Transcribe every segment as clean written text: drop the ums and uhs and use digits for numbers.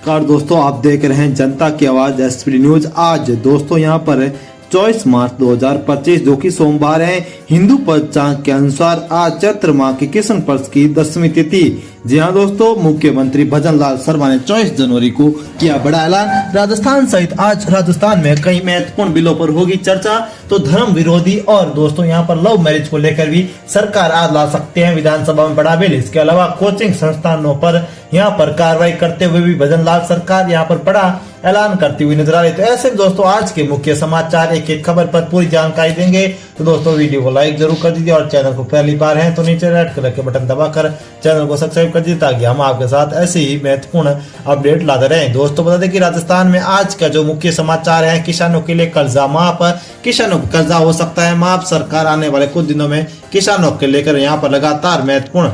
नमस्कार दोस्तों, आप देख रहे हैं जनता की आवाज एसपीडी न्यूज। आज दोस्तों यहाँ पर 24 मार्च 2025 जो कि सोमवार है। हिंदू पंचांग के अनुसार आज चैत्र माह की कृष्ण पक्ष की 10वीं तिथि। जी हाँ दोस्तों, मुख्यमंत्री भजन लाल शर्मा ने 24 जनवरी को किया बड़ा ऐलान। राजस्थान सहित आज राजस्थान में कई महत्वपूर्ण बिलों पर होगी चर्चा। तो धर्म विरोधी और दोस्तों यहाँ पर लव मैरिज को लेकर भी सरकार आज ला सकते हैं विधानसभा में बड़ा बिल। इसके अलावा कोचिंग संस्थानों पर यहाँ पर कार्रवाई करते हुए भी भजन लाल सरकार यहाँ पर बड़ा ऐलान करती हुई नजर आ रही है। तो ऐसे दोस्तों आज के मुख्य समाचार एक एक खबर पर पूरी जानकारी देंगे। तो दोस्तों वीडियो को लाइक जरूर कर दीजिए और चैनल को पहली बार है तो नीचे रेड कलर के बटन दबाकर चैनल को सब्सक्राइब कर दीजिए ताकि हम आपके साथ ऐसे ही महत्वपूर्ण अपडेट लाते रहें। दोस्तों बता दें कि राजस्थान में आज का जो मुख्य समाचार है, किसानों के लिए कर्जा माफ। किसानों को कर्जा हो सकता है माफ। सरकार आने वाले कुछ दिनों में किसानों के लेकर यहाँ पर लगातार महत्वपूर्ण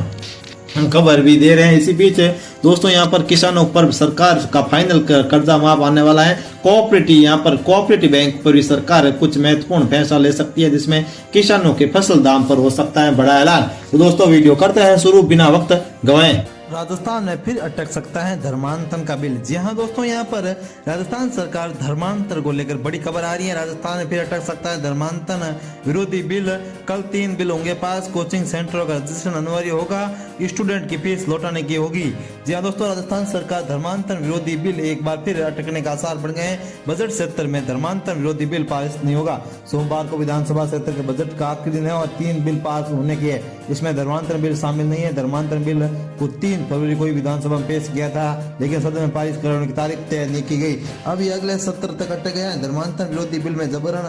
खबर भी दे रहे हैं। इसी बीच दोस्तों यहाँ पर किसानों पर सरकार का फाइनल कर्जा माफ आने वाला है। कोऑपरेटिव बैंक पर भी सरकार कुछ महत्वपूर्ण फैसला ले सकती है जिसमें किसानों के फसल दाम पर हो सकता है बड़ा ऐलान। तो दोस्तों वीडियो करते हैं शुरू बिना वक्त गवाएं। राजस्थान में फिर अटक सकता है धर्मांतरण का बिल। जी हाँ दोस्तों, यहाँ पर राजस्थान सरकार धर्मांतरण को लेकर बड़ी खबर आ रही है। राजस्थान में फिर अटक सकता है धर्मांतरण विरोधी बिल। कल 3 बिल होंगे पास। कोचिंग सेंटरों का रजिस्ट्रेशन अनिवार्य होगा। स्टूडेंट की फीस लौटाने की होगी। जी हाँ दोस्तों, राजस्थान सरकार धर्मांतरण विरोधी बिल एक बार फिर अटकने का आसार बढ़ गए हैं। बजट सत्र में धर्मांतरण विरोधी बिल पास नहीं होगा। सोमवार को विधानसभा सत्र के बजट का आखिरी दिन है और 3 बिल पास होने की है। इसमें धर्मांतरण बिल शामिल नहीं है। धर्मांतरण बिल को 3 फरवरी को विधानसभा में पेश किया था, लेकिन सदन में पारित करने की तारीख तय नहीं की गई। अब ये अगले सत्र तक अटक गया है। धर्मांतरण विरोधी बिल में जबरन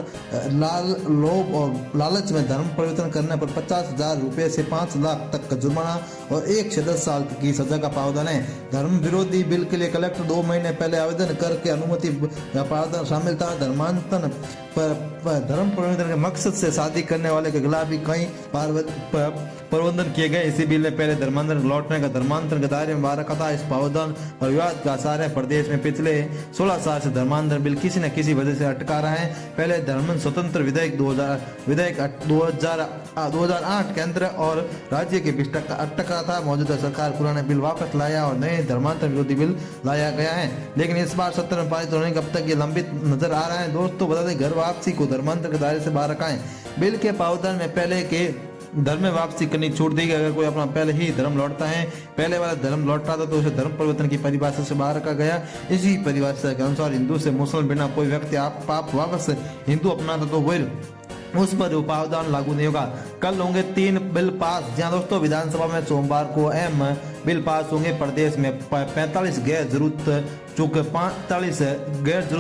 लोभ और लालच में धर्म परिवर्तन करने पर 50,000 रुपए से 5 लाख तक का जुर्माना और 1 से 10 साल की सजा का प्रावधान है। धर्म विरोधी बिल के लिए कलेक्टर 2 महीने पहले आवेदन करके अनुमति का प्रावधान शामिल था। धर्मांतरण धर्म परिवर्तन के मकसद से शादी करने वाले के खिलाफ भी कई प्रबंधन किए गए। इसी बिल में पहले धर्मांतरण लौटने का धर्मांतरण के दायरे में रखा था। इस प्रावधान पर विवाद का असर है। प्रदेश में पिछले 16 साल से धर्मांतरण बिल किसी न किसी वजह से अटका रहा है। पहले धर्म स्वतंत्र विधेयक 2008 केंद्र और राज्य के बीच अटका था। मौजूदा सरकार पुराने बिल वापस लाया और नए धर्मांतरण विरोधी बिल लाया गया है, लेकिन इस बार सत्र में पारित होने कब तक ये लंबित नजर आ रहा है। दोस्तों बता दें, घर वापसी को धर्मांतरण के दायरे से बाहर रखा है। बिल के प्रावधान में पहले के धर्म में वापसी करनी छूट दी गई। अगर कोई अपना पहले ही धर्म लौटता है, पहले वाला धर्म लौट रहा था तो उसे धर्म परिवर्तन की परिभाषा से बाहर रखा गया। इसी परिभाषा के अनुसार हिंदू से मुस्लिम बिना कोई व्यक्ति आप वापस हिंदू अपनाता तो वही उस पर प्रावधान लागू नहीं होगा। कल होंगे 3 बिल पास। जहां दोस्तों विधानसभा में सोमवार को अहम बिल पास होंगे। प्रदेश में 45 गैर जरूरत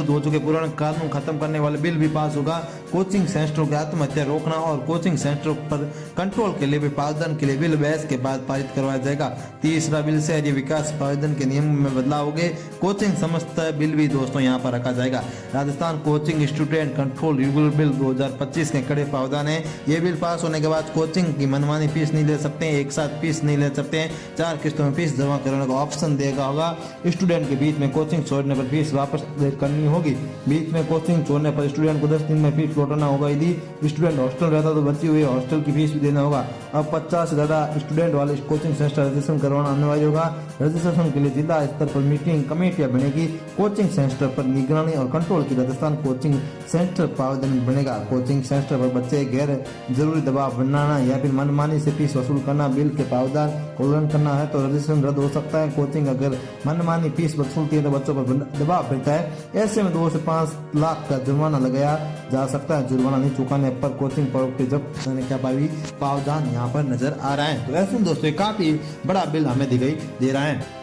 हो चुके पुराने कानून खत्म करने वाले बिल भी पास होगा। कोचिंग सेंटरों की आत्महत्या रोकना और कोचिंग सेंटरों पर कंट्रोल के लिए भी प्रावधान के लिए बिल बहस के बाद पारित करवाया जाएगा। तीसरा बिल शहरी विकास प्रावधान के नियमों में बदलाव होंगे। कोचिंग समस्त बिल भी दोस्तों यहाँ पर रखा जाएगा। Rajasthan coaching student control regular bill 2025 के कड़े प्रावधान है। ये बिल पास होने के बाद कोचिंग की मनमानी फीस नहीं ले सकते हैं, एक साथ फीस नहीं ले सकते हैं। 4 किस्तों में फीस जमा कराने का ऑप्शन देगा होगा। स्टूडेंट के बीच में कोचिंग छोड़ने पर फीस वापस करनी होगी। बीच में कोचिंग छोड़ने पर स्टूडेंट को 10 दिन में फीस लौटाना होगा। यदि स्टूडेंट हॉस्टल रहता तो बची हुई हॉस्टल की फीस भी देना होगा। अब 50 से ज्यादा स्टूडेंट वाले कोचिंग सेंटर रजिस्ट्रेशन करवाना अनिवार्य होगा। रजिस्ट्रेशन के लिए जिला स्तर पर मीटिंग कमेटियां बनेगी। कोचिंग सेंटर पर निगरानी और कंट्रोल की राजस्थान कोचिंग सेंटर प्रावधान बनेगा। कोचिंग सेंटर पर बच्चे गैर जरूरी दबाव बनाना या फिर मनमानी से फीस वसूल करना बिल के प्रावधान का उल्लंघन करना है तो रजिस्ट्रेशन रद्द हो सकता है। कोचिंग अगर मनमानी फीस वसूलती है तो बच्चों पर दबाव बढ़ता है। ऐसे में 2 से 5 लाख का जुर्माना लगाया जा सकता है। जुर्माना नहीं चुकाने पर कोचिंग प्रॉपर्टी जब्त करने का भी प्रावधान यहाँ पर नजर आ रहा है। तो ऐसे में दोस्तों काफी बड़ा बिल हमें दिखाई दे रहा है।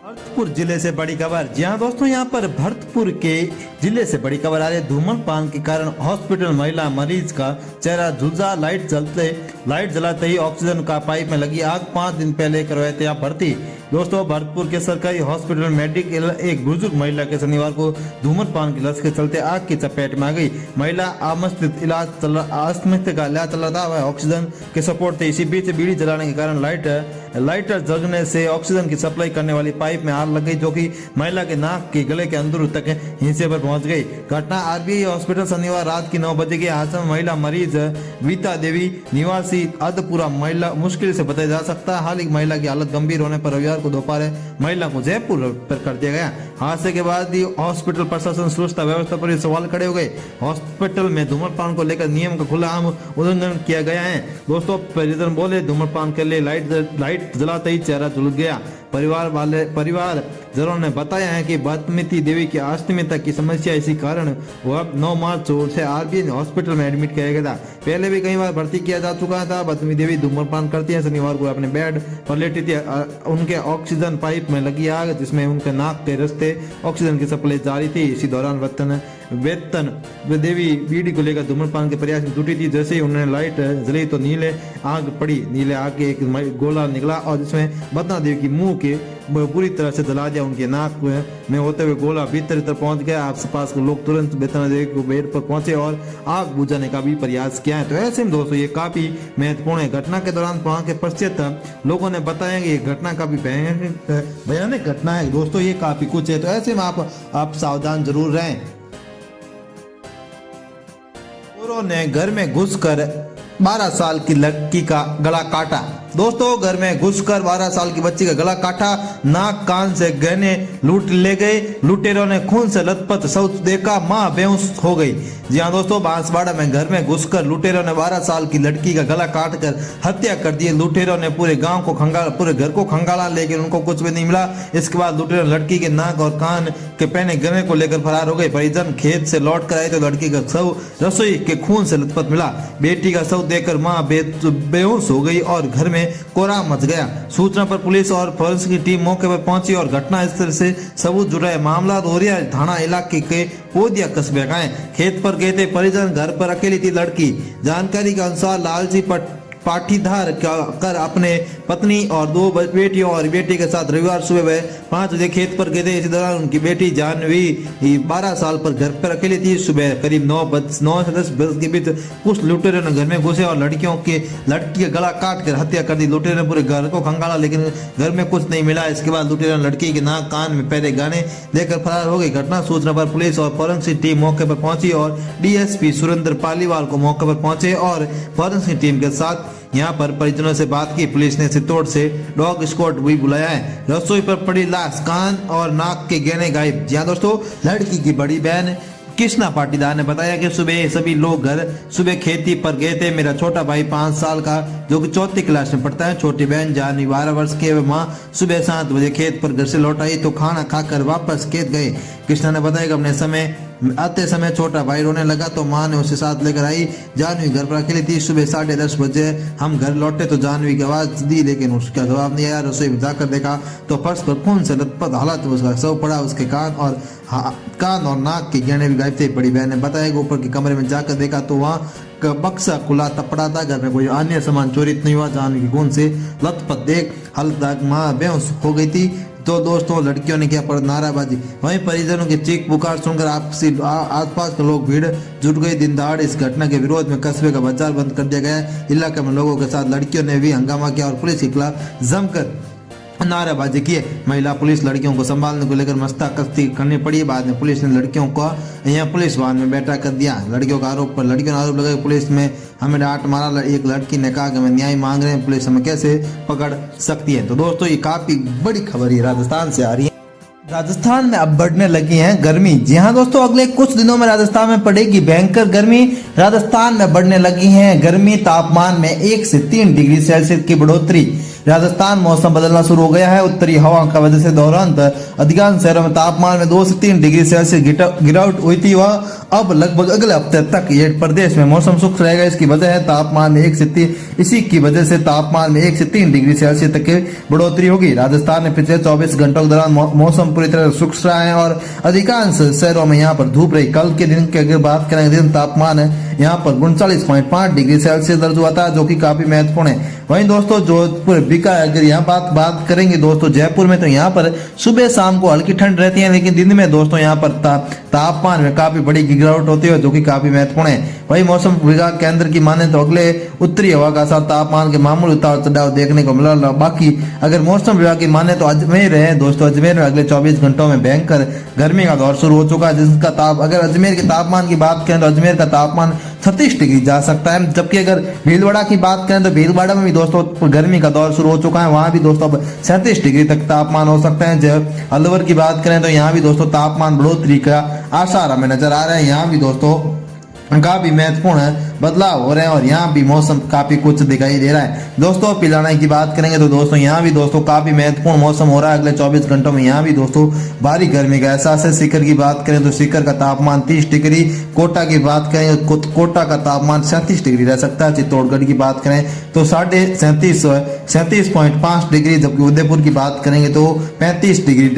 भरतपुर जिले से बड़ी खबर। जी हाँ दोस्तों, यहाँ पर भरतपुर के जिले से बड़ी खबर आ रही है। धूम्रपान के कारण हॉस्पिटल महिला मरीज का चेहरा झुलसा। लाइट जलाते ही ऑक्सीजन का पाइप में लगी आग। 5 दिन पहले करवाए थे यहाँ भर्ती। दोस्तों भरतपुर के सरकारी हॉस्पिटल मेडिकल एक बुजुर्ग महिला के शनिवार को धूम्रपान की लत के चलते आग की चपेट में आ गई। महिला अवस्थित का इलाज चल रहा था। वह ऑक्सीजन के सपोर्ट थे। इसी बीच बीड़ी जलाने के कारण लाइट लाइटर जगने से ऑक्सीजन की सप्लाई करने वाली पाइप में आग लग गई, जो कि महिला के नाक के गले के अंदर तक हिस्से पर पहुंच गई। घटना आरबीआई हॉस्पिटल शनिवार रात की 9 बजे के आसपास महिला मरीज वीता देवी निवासी अधपुरा महिला मुश्किल से बताया जा सकता है। हाल ही महिला की हालत गंभीर होने पर रविवार को दोपहर महिला को जयपुर पर कर दिया गया। हादसे के बाद ही हॉस्पिटल प्रशासन सुरक्षा व्यवस्था पर सवाल खड़े हो गए। हॉस्पिटल में धूम्रपान को लेकर नियम का खुलेआम उल्लंघन किया गया है। दोस्तों परिजन बोले धूम्रपान के लिए लाइट जलाते ही चेहरा झुलस गया। परिवारजनों ने बताया है कि बदमिती देवी की अस्थमिता की समस्या, इसी कारण वह 9 मार्च से आरबीआई हॉस्पिटल में एडमिट किया गया था। पहले भी कई बार भर्ती किया जा चुका था। बदमिती देवी धूम्रपान करती है। शनिवार को अपने बेड पर लेटी थी। उनके ऑक्सीजन पाइप में लगी आग, जिसमें उनके नाक के रास्ते ऑक्सीजन की सप्लाई जारी थी। इसी दौरान वेतन देवी बीड़ी को लेकर धूम्रपान के प्रयास में जुटी थी। जैसे ही उन्होंने लाइट जली तो नीले आग के एक गोला निकला और जिसमें बदना देवी की मुंह के पूरी तरह से जला दिया। उनके नाक में होते हुए गोला भीतर पहुंच गया। आसपास के लोग तुरंत बदना देवी को बेड पर पहुंचे और आग बुझाने का भी प्रयास किया है। तो ऐसे में दोस्तों ये काफी महत्वपूर्ण है। घटना के दौरान वहां के परिचित लोगों ने बताया कि ये घटना काफी भयानक घटना है। दोस्तों ये काफी कुछ है, तो ऐसे में आप सावधान जरूर रहें। चोरों ने घर में घुसकर 12 साल की लड़की का गला काटा। दोस्तों घर में घुसकर 12 साल की बच्ची का गला काटा, नाक कान से गहने लूट ले गए। लुटेरों ने खून से लथपथ शव देखा, मां बेहोश हो गई। जी हाँ दोस्तों, बांसवाड़ा में घर में घुसकर लुटेरों ने 12 साल की लड़की का गला काटकर हत्या कर दी। लुटेरों ने पूरे घर को खंगाला, लेकिन उनको कुछ भी नहीं मिला। इसके बाद लुटेरों लड़की के नाक और कान के पहने गहने को लेकर फरार हो गए। परिजन खेत से लौट कर आए तो लड़की का शव रसोई के खून से लथपथ मिला। बेटी का शव देखकर मां बेहोश हो गई और घर में कोहराम मच गया। सूचना पर पुलिस और फॉरेंसिक की टीम मौके पर पहुंची और घटना स्थल से सबूत जुटाए। मामला रोरिया थाना इलाके के पोदिया कस्बे का है। खेत पर गए थे परिजन, घर पर अकेली थी लड़की। जानकारी के अनुसार लालजी पाटीदार कर अपने पत्नी और 2 बेटियों और बेटी के साथ रविवार सुबह वह 5 बजे खेत पर गए थे। इसी दौरान उनकी बेटी जानवी 12 साल पर घर पर अकेली थी। सुबह करीब 9 से 10 बजे के बीच कुछ लुटेरों ने घर में घुसे और लड़की का गला काट कर हत्या कर दी। लुटेरों ने पूरे घर को खंगाला, लेकिन घर में कुछ नहीं मिला। इसके बाद लुटेरों ने लड़की के नाक कान में पहले गाने देकर फरार हो गई। घटना सूचना पर पुलिस और फॉरेंसिक टीम मौके पर पहुंची और डीएसपी सुरेंद्र पालीवाल को मौके पर पहुंचे और फॉरेंसिक टीम के साथ यहाँ पर परिजनों से बात की। पुलिस ने सितोड़ से डॉग स्क्वाड भी बुलाया है। रसोई पर पड़ी लाश, कान और नाक के गहने गायब। जी हाँ दोस्तों, लड़की की बड़ी बहन कृष्णा पाटीदार ने बताया कि सुबह सभी लोग सुबह खेती पर गए थे। मेरा छोटा भाई 5 साल का जो कि 4th क्लास में पढ़ता है, छोटी बहन जानवी 12 वर्ष की मां सुबह 7 बजे खेत पर घर से लौट आई तो खाना खाकर वापस खेत गए। कृष्णा ने बताया कि अपने आते समय छोटा भाई रोने लगा तो मां ने उसे साथ लेकर आई। जानवी घर पर अकेली थी। सुबह 10:30 बजे हम घर लौटे तो जानवी की आवाज दी, लेकिन उसका जवाब नहीं आया। रसोई में जाकर देखा तो फर्श पर खून से लथपथ हालत में उसका शव पड़ा। उसके कान और नाक के गहने भी गायब थे। बड़ी बहन ने बताया कि ऊपर के कमरे में जाकर देखा तो वहाँ का बक्सा खुला पड़ा था। घर में कोई अन्य सामान चोरी नहीं हुआ। जानवी की खून से लथपथ देख हालत मां बेहोश हो गई थी। तो दोस्तों लड़कियों ने किया पर नाराबाजी। वहीं परिजनों की चीख पुकार सुनकर आसपास के लोग भीड़ जुट गई। दिन दहाड़े इस घटना के विरोध में कस्बे का बाजार बंद कर दिया गया। इलाके में लोगों के साथ लड़कियों ने भी हंगामा किया और पुलिस के खिलाफ जमकर नारेबाजी किए। महिला पुलिस लड़कियों को संभालने को लेकर मस्ताकस्ती करनी पड़ी। बाद में पुलिस ने लड़कियों को यहाँ पुलिस वाहन में बैठा कर दिया। लड़कियों ने आरोप लगाया पुलिस में हमें डांट मारा। एक लड़की ने कहा कि मैं न्याय मांग रहे हैं, पुलिस हमें कैसे पकड़ सकती है। तो दोस्तों ये काफी बड़ी खबर है, राजस्थान से आ रही है। राजस्थान में अब बढ़ने लगी है गर्मी। जी हाँ दोस्तों, अगले कुछ दिनों में राजस्थान में पड़ेगी भयंकर गर्मी। राजस्थान में बढ़ने लगी है गर्मी। तापमान में 1 से 3 डिग्री सेल्सियस की बढ़ोतरी। राजस्थान मौसम बदलना शुरू हो गया है। उत्तरी हवा का वजह से दौरान अधिकांश शहरों में तापमान में 2 से 3 डिग्री सेल्सियस गिरावट हुई थी। वह अब लगभग अगले हफ्ते तक ये प्रदेश में मौसम शुष्क रहेगा। इसकी वजह है तापमान में 1 से 3 इसी की वजह से तापमान में 1 से 3 डिग्री सेल्सियस तक की बढ़ोतरी होगी। राजस्थान में पिछले 24 घंटों के दौरान मौसम पूरी तरह शुष्क रहा है और अधिकांश शहरों में यहाँ पर धूप रही। कल के दिन की अगर बात करें, दिन तापमान यहाँ पर 39.5 डिग्री सेल्सियस दर्ज हुआ था, जो कि काफी महत्वपूर्ण है। वहीं दोस्तों जोधपुर बीका अगर यहाँ बात करेंगे दोस्तों जयपुर में, तो यहाँ पर सुबह शाम को हल्की ठंड रहती है, लेकिन दिन में दोस्तों यहाँ पर तापमान में काफी बड़ी गिरावट होती है, जो कि काफी महत्वपूर्ण है। वही मौसम विभाग केंद्र की माने तो अगले उत्तरी हवा का असर तापमान के मामूली उतार चढ़ाव देखने को मिला। बाकी अगर मौसम विभाग की माने तो अजमेर है दोस्तों, अजमेर में अगले 24 घंटों में भयंकर गर्मी का दौर शुरू हो चुका है, जिसका अगर अजमेर के तापमान की बात करें तो अजमेर का तापमान 36 डिग्री जा सकता है। जबकि अगर भीलवाड़ा की बात करें तो भीलवाड़ा में भी दोस्तों गर्मी का दौर शुरू हो चुका है, वहां भी दोस्तों 37 डिग्री तक तापमान हो सकता है। जब अलवर की बात करें तो यहाँ भी दोस्तों तापमान बढ़ोतरी का आसार हमें नजर आ रहा है। यहाँ भी दोस्तों काफी महत्वपूर्ण बदलाव हो रहे हैं और यहाँ भी मौसम काफी कुछ दिखाई दे रहा है। दोस्तों पिलाना की बात करेंगे तो दोस्तों यहाँ भी दोस्तों काफी महत्वपूर्ण मौसम हो रहा है अगले 24 घंटों में। यहाँ भी दोस्तों भारी गर्मी का एहसास है। सीकर की बात करें तो सीकर का तापमान 30 डिग्री, कोटा की बात करें तो कोटा का तापमान 37 डिग्री रह सकता है। चित्तौड़गढ़ की बात करें तो 37.5 डिग्री, जबकि उदयपुर की बात करेंगे तो 35 डिग्री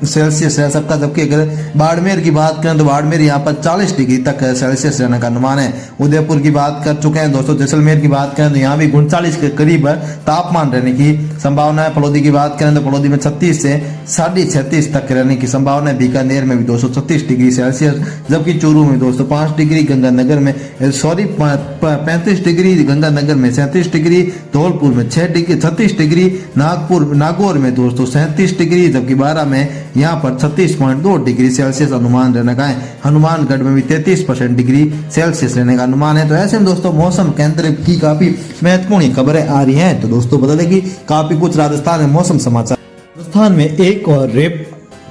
सेल्सियस रह सकता है। जबकि अगर बाड़मेर की बात करें तो बाड़मेर यहाँ पर 40 डिग्री तक सेल्सियस रहने का अनुमान है। उदयपुर की बात कर चुके हैं दोस्तों। जैसलमेर की बात करें तो यहाँ भी 39 के करीब तापमान रहने की संभावना है। फलोदी की बात करें तो फलोदी में 36 से 36.5 तक रहने की संभावना है। बीकानेर में भी 236 डिग्री सेल्सियस, जबकि चूरू में दोस्तों 5 डिग्री, गंगानगर में 35 डिग्री, गंगानगर में 37 डिग्री, धौलपुर में 36 डिग्री, नागौर में दोस्तों 37 डिग्री, जबकि बारा में यहाँ पर 36.2 डिग्री सेल्सियस अनुमान रहने का है। हनुमानगढ़ में भी 33% डिग्री सेल्सियस रहने का अनुमान है। तो ऐसे में दोस्तों मौसम केंद्र की काफी महत्वपूर्ण खबरें आ रही हैं। तो दोस्तों बता दें कि काफी कुछ राजस्थान में मौसम समाचार। राजस्थान में एक और रेप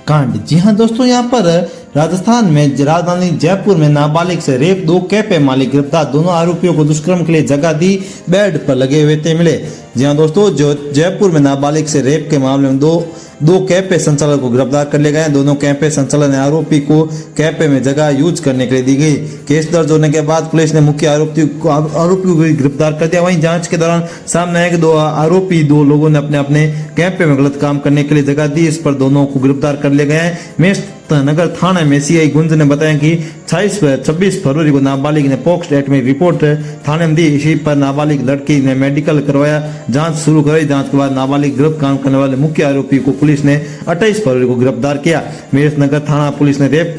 कांड, जी हाँ दोस्तों, यहाँ पर राजस्थान में राजधानी जयपुर में नाबालिग से रेप, 2 कैफे मालिक गिरफ्तार, दोनों आरोपियों को दुष्कर्म के लिए जगह दी, बेड पर लगे हुए थे मिले। जी हाँ दोस्तों, जो जयपुर में नाबालिग से रेप के मामले में दो कैफे संचालक को गिरफ्तार कर लिया गया। दोनों कैफे संचालक ने आरोपी को कैफे में जगह यूज करने के लिए दी गई। केस दर्ज होने के बाद पुलिस ने मुख्य आरोपी को गिरफ्तार कर दिया। वहीं जांच के दौरान सामने आया कि दो लोगों ने अपने कैफे में गलत काम करने के लिए जगह दी। इस पर दोनों को गिरफ्तार कर लिया गया है। मेष नगर थाना में सीआई गुंज ने बताया कि 26 फरवरी को नाबालिग ने पॉक्स एक्ट में रिपोर्ट थाने में दी। इसी पर नाबालिग लड़की ने मेडिकल करवाया, जांच शुरू कराई। जांच के बाद नाबालिग गलत काम करने वाले मुख्य आरोपी को पुलिस ने 28 फरवरी को गिरफ्तार किया। मेष नगर थाना पुलिस ने रेप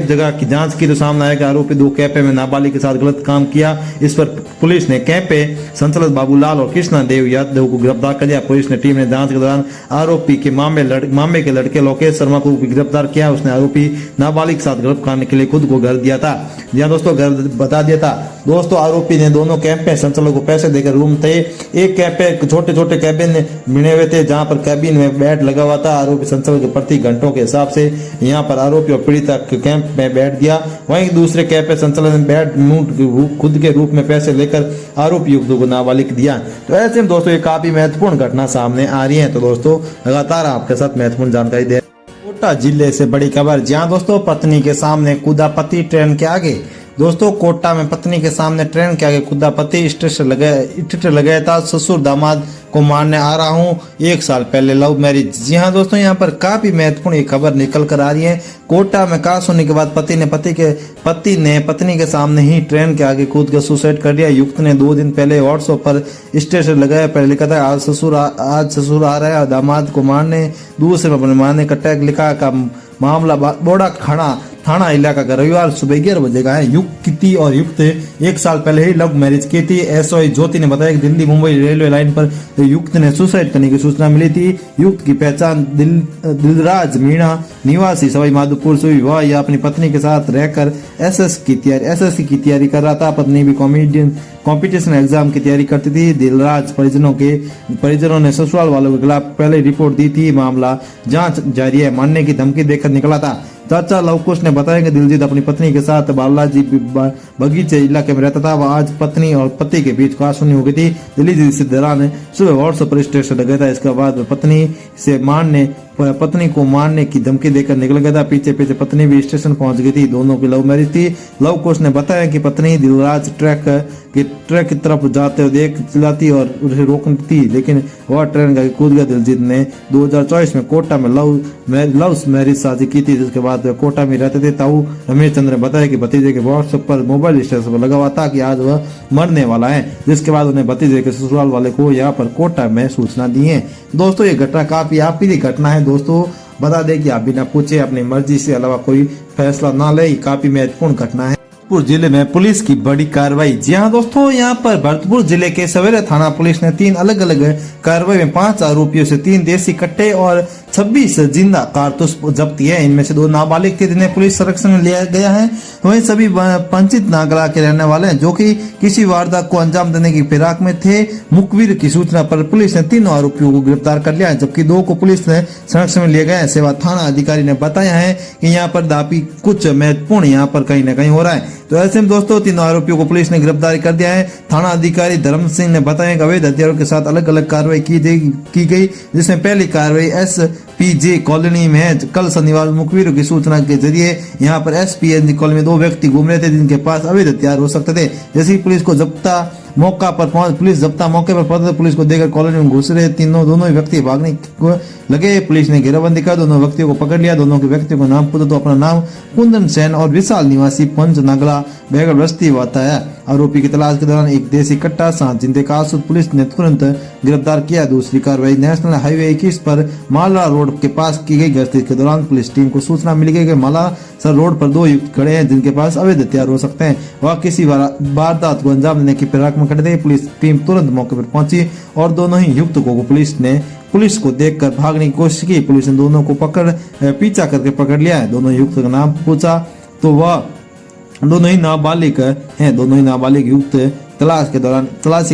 जगह की जांच की तो सामने आया कि आरोपी 2 कैफे में नाबालिग के साथ गलत काम किया। इस पर पुलिस ने कैफे संचालक बाबूलाल और कृष्णा देव यादव को गिरफ्तार कर लिया। पुलिस ने टीम ने जांच के दौरान आरोपी के मामे के लड़के लोकेश शर्मा को भी गिरफ्तार किया। उसने आरोपी नाबालिग के साथ गलत करने के लिए खुद को घर दिया था, या दोस्तों घर बता दिया था। दोस्तों आरोपी ने दोनों कैफे संचालक को पैसे देकर रूम थे। एक कैफे छोटे कैबिन बने हुए थे जहां पर कैबिन में बेड लगा हुआ था। आरोपी संचालक के प्रति घंटों के हिसाब से यहाँ पर आरोपी और पीड़िता कैंप में बैठ दिया। वहीं दूसरे कैफे संचालक ने बेड खुद के रूप में पैसे लेकर आरोपी युवकों को नाबालिग दिया। तो ऐसे में दोस्तों ये काफी महत्वपूर्ण घटना सामने आ रही है। तो दोस्तों लगातार आपके साथ महत्वपूर्ण जानकारी दे। कोटा जिले से बड़ी खबर, जहां दोस्तों पत्नी के सामने कूदा पति ट्रेन के आगे। दोस्तों कोटा में पत्नी के सामने ट्रेन के आगे कूदा पति, स्टेशन लगाया था। ससुर दामाद को मारने आ रहा हूँ, 1 साल पहले लव मैरिज। जी हाँ दोस्तों, यहाँ पर काफी महत्वपूर्ण एक खबर निकल कर आ रही है। कोटा में कास होने के बाद पति ने पत्नी के सामने ही ट्रेन के आगे कूद कर सुसाइड कर दिया। युक्त ने 2 दिन पहले व्हाट्सएप पर स्टेटस लगाया, पहले लिखा था आज ससुर आ रहा है और दामाद को मारने, दूसरे में अपने मारने का टैग लिखा का मामला बोड़ा थाना इलाका का रविवार सुबह 11 बजे का है। युक्ति और युक्त 1 साल पहले ही लव मैरिज की थी। एसओ ज्योति ने बताया कि दिल्ली मुंबई रेलवे लाइन पर युक्त ने सुसाइड करने की सूचना मिली थी। युक्त की पहचान दिलराज मीणा निवासी सवाई माधोपुर से हुआ। यह अपनी पत्नी के साथ रहकर एसएससी की तैयारी कर रहा था। पत्नी भी कंपटीशन एग्जाम की तैयारी करती थी। दिलराज परिजनों ने ससुराल वालों के खिलाफ पहले रिपोर्ट दी थी। मामला जांच जारी है। मारने की धमकी देकर निकला था। चाचा लवकुश ने बताया कि दिलजीत अपनी पत्नी के साथ बालाजी बगीचे इलाके में रहता था। वह आज पत्नी और पति के बीच कहासुनी हो गई थी। दिल्ली से दौरान सुबह व्हाट्सएप पर स्टेटस लगा था। इसके बाद पत्नी को मारने की धमकी देकर निकल गया था। पीछे पत्नी भी स्टेशन पहुंच गई थी। दोनों की लव मैरिज थी। लव कुश ने बताया कि पत्नी दिलराज ट्रैक की तरफ जाते हुए देख चिल्लाती और उसे रोकती थी, लेकिन वह ट्रेन का कूद गया। दिलजीत ने 2024 में कोटा में लव मैरिज शादी की थी, जिसके बाद वे कोटा में रहते थे। ताऊ रमेश चंद्र ने बताया कि भतीजे के व्हाट्सएप पर मोबाइल स्टेटस पर लगा हुआ था कि आज वह मरने वाला है, जिसके बाद उन्हें भतीजे के ससुराल वाले को यहाँ पर कोटा में सूचना दी है। दोस्तों ये घटना काफी आपकी घटना है। दोस्तों बता दें कि आप बिना पूछे अपनी मर्जी से अलावा कोई फैसला ना ले, काफी महत्वपूर्ण घटना है। भरतपुर जिले में पुलिस की बड़ी कार्रवाई। जी हाँ दोस्तों, यहाँ पर भरतपुर जिले के सवेरे थाना पुलिस ने 3 अलग अलग कार्रवाई में 5 आरोपियों से 3 देसी कट्टे और 26 जिंदा कारतूस जब्त किए। इनमें से 2 नाबालिग थे जिन्हें पुलिस संरक्षण में लिया गया है। वहीं सभी पंचित नागला के रहने वाले हैं जो कि किसी वारदात को अंजाम देने की फिराक में थे। मुखबिर की सूचना पर पुलिस ने 3 आरोपियों को गिरफ्तार कर लिया है, जबकि 2 को पुलिस ने संरक्षण में लिए गए हैं। सेवा थाना अधिकारी ने बताया है कि यहाँ पर दापी कुछ महत्वपूर्ण यहाँ पर कहीं न कहीं हो रहा है। तो ऐसे में दोस्तों 3 आरोपियों को पुलिस ने गिरफ्तार कर दिया है। थाना अधिकारी धर्म सिंह ने बताया कि अवैध हथियारों के साथ अलग अलग कार्रवाई की गई, जिसमें पहली कार्रवाई SPJ कॉलोनी में कल शनिवार मुखबिरों की सूचना के जरिए यहाँ पर SPNG कॉलोनी में 2 व्यक्ति घूम रहे थे जिनके पास अवैध हथियार हो सकते थे। जैसे ही पुलिस को जब्ता मौके पर पहुंचे, पुलिस को देकर कॉलोनी में घुस रहे दोनों ही व्यक्ति भागने को लगे। पुलिस ने घेराबंदी कर दोनों व्यक्तियों को पकड़ लिया। दोनों के व्यक्तियों को नाम पूछा तो अपना नाम कुंदन सेन और विशाल निवासी पंच नागला बेगड़ बस्ती बताया। आरोपी की तलाश के दौरान एक देसी कट्टा 7 जिंदे कारतूस पुलिस ने तुरंत गिरफ्तार किया। दूसरी कार्रवाई नेशनल हाईवे 21 पर माला रोड के पास की गई। गश्ती के दौरान पुलिस टीम को सूचना मिली गई कि माला सर रोड पर 2 युवक खड़े हैं जिनके पास अवैध हथियार हो सकते हैं। वह किसी वारदात को अंजाम देने की फिराक में खड़े थे। पुलिस टीम तुरंत मौके पर पहुंची और दोनों ही युवकों को पुलिस को देखकर भागने की कोशिश की। पुलिस ने दोनों को पीछा करके पकड़ लिया है। दोनों युवकों का नाम पूछा तो वह दोनों ही नाबालिग हैं। दोनों ही नाबालिग युवक तलाशी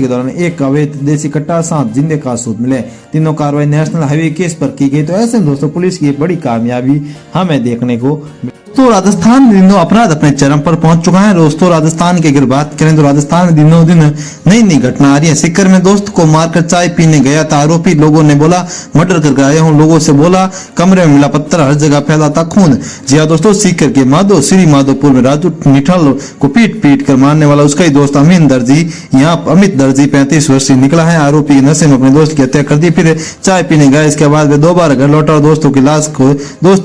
के दौरान एक अवैध देसी कट्टा 7 जिंदे कारतूस मिले। तीनों कार्रवाई नेशनल हाईवे केस पर की गई। तो ऐसे में दोस्तों पुलिस की बड़ी कामयाबी हमें देखने को। तो राजस्थान में दिनों अपराध अपने चरम पर पहुंच चुका है। दोस्तों राजस्थान की अगर बात करें तो राजस्थान में दिनों दिन नई घटना आ रही है। सीकर में दोस्त को मारकर चाय पीने गया था आरोपी। लोगों ने बोला मर्डर करके आया हूँ। लोगों से बोला कमरे में मिला पत्थर, हर जगह फैला था खून। जी हाँ दोस्तों, सीकर के श्री माधोपुर में राजू निठल को पीट कर मारने वाला उसका ही दोस्त अमित दर्जी 35 वर्षीय निकला है। आरोपी नशे में अपने दोस्त की हत्या कर दी, फिर चाय पीने गया। इसके बाद वे दोबारा घर लौटा और दोस्त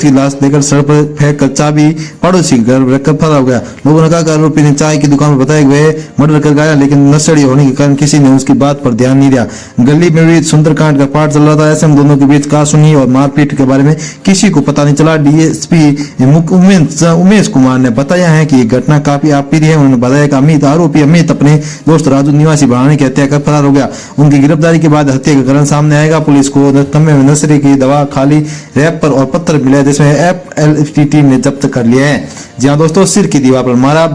की लाश लेकर सड़क पर फेंक कर चाबी पड़ोसी घर रखकर फरार हो गया। लोगों ने कहा कि आरोपी ने चाय की दुकान पर बताया कि वह मर्डर कर गया, लेकिन नशेड़ी होने के कारण किसी ने उसकी बात पर ध्यान नहीं दिया। गली में भी सुंदरकांड का पाठ चल रहा था। ऐसे में दोनों के बीच कहासुनी और मारपीट के बारे में किसी को पता नहीं चला। DSP उमेश कुमार ने बताया है कि ये घटना काफी आपत्ति है। उन्होंने बताया कि आरोपी अमित अपने दोस्त राजू निवासी बढ़ाने की हत्या कर फरार हो गया। उनकी गिरफ्तारी के बाद हत्या का कारण सामने आएगा। पुलिस को कमरे में नशे की दवा, खाली रैपर और पत्थर मिला, जिसमें FLFT टीम ने जब्त कर लिया है। जी हाँ दोस्तों, सिर की दीवार पर मारा,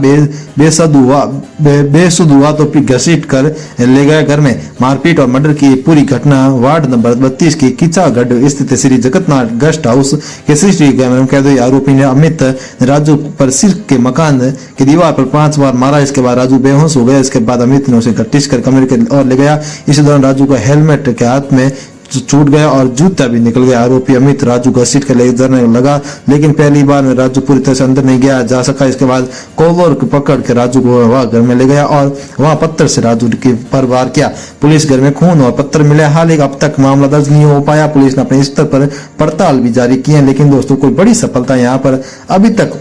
बेसुध हुआ तो घसीट कर ले गया घर में। मारपीट और मर्डर की पूरी घटना वार्ड नंबर 32 की किचागढ़ स्थित श्री जगन्नाथ गेस्ट हाउस के CCTV कैमरे में कैद हुई। आरोपी ने अमित राजू पर सिर के मकान की दीवार पर 5 बार मारा। इसके बाद राजू बेहोश हो गया। इसके बाद अमित ने उसे घटिस कर कमरे के ओर ले गया। इसी दौरान राजू का हेलमेट के हाथ में छूट गया और जूता भी निकल गया। आरोपी अमित राजू घसीट कर ले जाने लगा, लेकिन पहली बार में राजू पूरी तरह से अंदर नहीं गया जा सका। इसके बाद कॉलर पकड़ के राजू को वह घर में ले गया और वहां पत्थर से राजू के पर वार किया। पुलिस घर में खून और पत्थर मिले। हालांकि अब तक मामला दर्ज नहीं हो पाया। पुलिस ने अपने स्तर पर पड़ताल भी जारी की है, लेकिन दोस्तों कोई बड़ी सफलता यहाँ पर अभी तक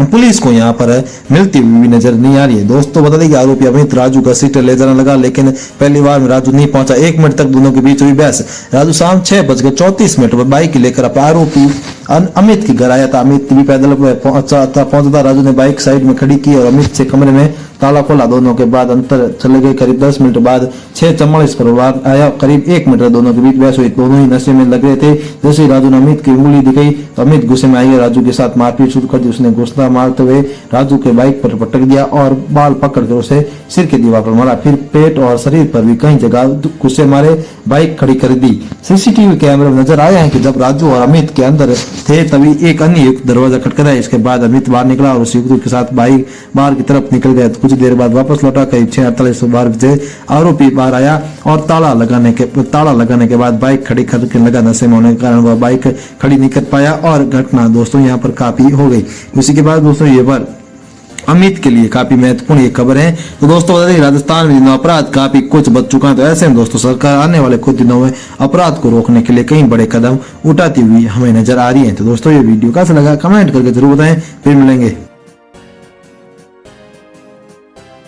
पुलिस को यहाँ पर मिलती हुई नजर नहीं आ रही है। दोस्तों बता दें कि आरोपी अमित राजू का सीट ले जाने लगा, लेकिन पहली बार में राजू नहीं पहुंचा। 1 मिनट तक दोनों के बीच हुई बहस। राजू शाम 6:34 पर बाइक लेकर अपना आरोपी अमित के घर आया था। अमित भी पैदल पहुंचा था। राजू ने बाइक साइड में खड़ी की और अमित से कमरे में ताला खोला। दोनों के बाद अंतर चले गए। करीब 10 मिनट बाद 6:44 पर वार आया। करीब 1 मिनट दोनों के बीच बहस हुई। दोनों ही नशे में लग रहे थे। जैसे राजू ने अमित की उंगली दिखाई तो अमित गुस्से में आई। राजू के साथ मारपीट शुरू कर दी। उसने घुसता मारते हुए राजू के बाइक पर पटक दिया और बाल पकड़कर उसे सिर की दीवार पर मारा। फिर पेट और शरीर पर भी कई जगह गुस्से मारे बाइक खड़ी कर दी। CCTV कैमरे में नजर आया है कि जब राजू और अमित के अंदर थे तभी एक अन्य युवक दरवाजा खटखटाया। इसके बाद अमित बाहर निकला और उस युवक के साथ बाइक बाहर की तरफ निकल गया। कुछ देर बाद वापस लौटा। करीब 6:48 बजे आरोपी बाहर आया और ताला लगाने के बाद बाइक खड़ी करके लगा। नशे में होने के कारण वह बाइक खड़ी नहीं कर पाया और घटना दोस्तों यहाँ पर काफी हो गई। उसी के बाद दोस्तों ये पर अमित के लिए काफी महत्वपूर्ण ये खबर है। तो दोस्तों बता दें राजस्थान में दिनों अपराध काफी कुछ बच चुका है। तो ऐसे में दोस्तों सरकार आने वाले कुछ दिनों में अपराध को रोकने के लिए कई बड़े कदम उठाती हुई हमें नजर आ रही है। तो दोस्तों ये वीडियो कैसा लगा कमेंट करके जरूर बताएं। फिर मिलेंगे।